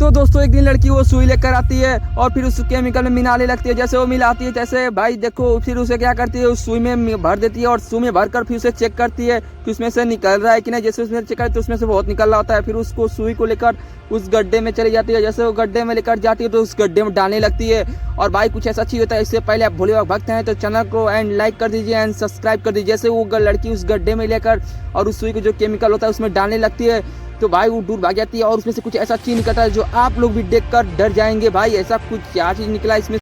तो दोस्तों एक दिन लड़की वो सुई लेकर आती है और फिर उस केमिकल में मिलाने लगती है। जैसे वो मिलाती है जैसे भाई देखो, फिर उसे क्या करती है उस सुई में भर देती है और सुई में भर कर फिर उसे चेक करती है कि उसमें से निकल रहा है कि नहीं। जैसे उसमें चेक करती है तो उसमें से बहुत निकल रहा होता है। फिर उसको सुई को लेकर उस गड्ढे में चली जाती है। जैसे वो गड्ढे में लेकर जाती है तो उस गड्ढे में डालने लगती है। और भाई कुछ ऐसा चीज होता है। इससे पहले आप भोले बाबा भक्त हैं तो चैनल को एंड लाइक कर दीजिए एंड सब्सक्राइब कर दीजिए। जैसे वो लड़की उस गड्ढे में लेकर और उस सुई को जो केमिकल होता है उसमें डालने लगती है तो भाई वो दूर भाग जाती है और उसमें से कुछ ऐसा चीज निकलता है जो आप लोग भी देखकर डर जाएंगे। भाई ऐसा कुछ क्या चीज निकला इसमें।